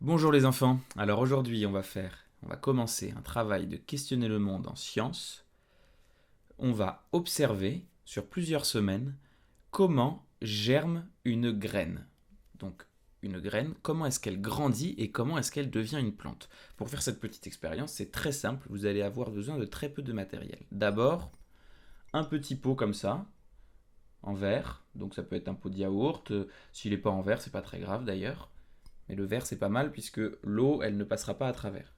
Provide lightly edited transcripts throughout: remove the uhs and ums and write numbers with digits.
Bonjour les enfants, alors aujourd'hui on va commencer un travail de questionner le monde en sciences. On va observer sur plusieurs semaines comment germe une graine. Donc une graine, comment est-ce qu'elle grandit et comment est-ce qu'elle devient une plante. Pour faire cette petite expérience, c'est très simple, vous allez avoir besoin de très peu de matériel. D'abord, un petit pot comme ça, en verre, donc ça peut être un pot de yaourt, s'il n'est pas en verre, c'est pas très grave d'ailleurs. Mais le verre, c'est pas mal puisque l'eau, elle ne passera pas à travers.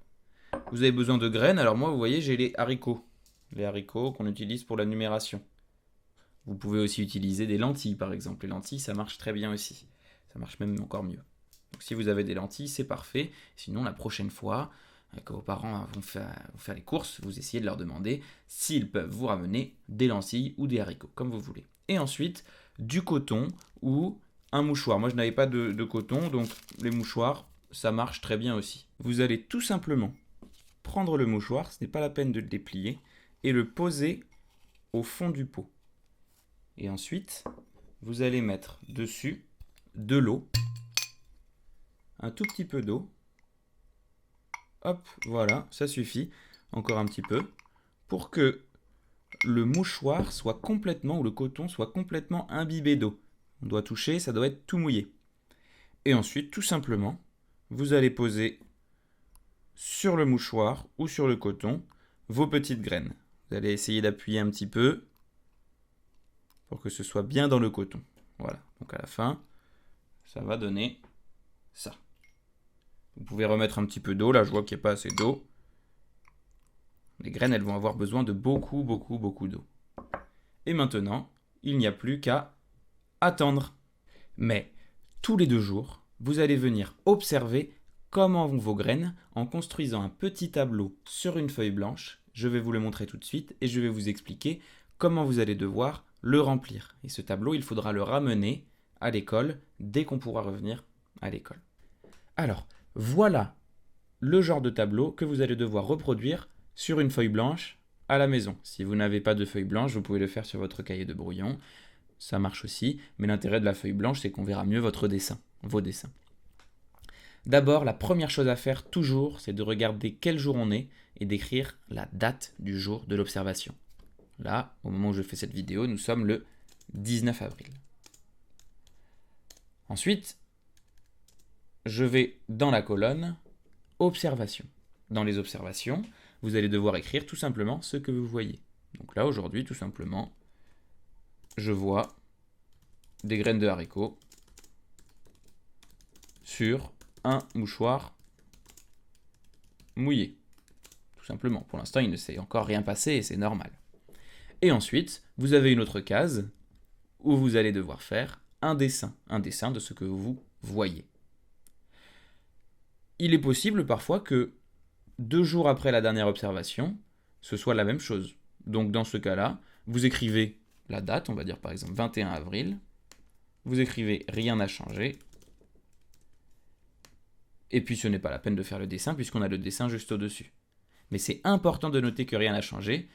Vous avez besoin de graines. Alors moi, vous voyez, j'ai les haricots. Les haricots qu'on utilise pour la numération. Vous pouvez aussi utiliser des lentilles, par exemple. Les lentilles, ça marche très bien aussi. Ça marche même encore mieux. Donc si vous avez des lentilles, c'est parfait. Sinon, la prochaine fois que vos parents vont faire les courses, vous essayez de leur demander s'ils peuvent vous ramener des lentilles ou des haricots, comme vous voulez. Et ensuite, du coton ou un mouchoir. Moi, je n'avais pas de coton, donc les mouchoirs, ça marche très bien aussi. Vous allez tout simplement prendre le mouchoir, ce n'est pas la peine de le déplier, et le poser au fond du pot. Et ensuite, vous allez mettre dessus de l'eau, un tout petit peu d'eau. Hop, voilà, ça suffit. Encore un petit peu. Pour que le mouchoir soit complètement, ou le coton soit complètement imbibé d'eau. On doit toucher, ça doit être tout mouillé. Et ensuite, tout simplement, vous allez poser sur le mouchoir ou sur le coton vos petites graines. Vous allez essayer d'appuyer un petit peu pour que ce soit bien dans le coton. Voilà, donc à la fin, ça va donner ça. Vous pouvez remettre un petit peu d'eau, là je vois qu'il n'y a pas assez d'eau. Les graines, elles vont avoir besoin de beaucoup d'eau. Et maintenant, il n'y a plus qu'à attendre. Mais tous les 2 jours, vous allez venir observer comment vont vos graines en construisant un petit tableau sur une feuille blanche. Je vais vous le montrer tout de suite et je vais vous expliquer comment vous allez devoir le remplir. Et ce tableau, il faudra le ramener à l'école dès qu'on pourra revenir à l'école. Alors, voilà le genre de tableau que vous allez devoir reproduire sur une feuille blanche à la maison. Si vous n'avez pas de feuille blanche, vous pouvez le faire sur votre cahier de brouillon. Ça marche aussi, mais l'intérêt de la feuille blanche, c'est qu'on verra mieux vos dessins. D'abord, la première chose à faire toujours, c'est de regarder quel jour on est et d'écrire la date du jour de l'observation. Là, au moment où je fais cette vidéo, nous sommes le 19 avril. Ensuite, je vais dans la colonne observation. Dans les observations, vous allez devoir écrire tout simplement ce que vous voyez. Donc là, aujourd'hui, tout simplement, je vois des graines de haricots sur un mouchoir mouillé. Tout simplement. Pour l'instant, il ne s'est encore rien passé et c'est normal. Et ensuite, vous avez une autre case où vous allez devoir faire un dessin de ce que vous voyez. Il est possible parfois que 2 jours après la dernière observation, ce soit la même chose. Donc dans ce cas-là, vous écrivez la date, on va dire par exemple 21 avril, vous écrivez rien n'a changé, et puis ce n'est pas la peine de faire le dessin puisqu'on a le dessin juste au-dessus. Mais c'est important de noter que rien n'a changé,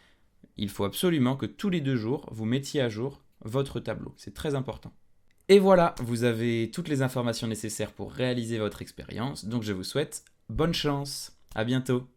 il faut absolument que tous les 2 jours, vous mettiez à jour votre tableau, c'est très important. Et voilà, vous avez toutes les informations nécessaires pour réaliser votre expérience, donc je vous souhaite bonne chance, à bientôt.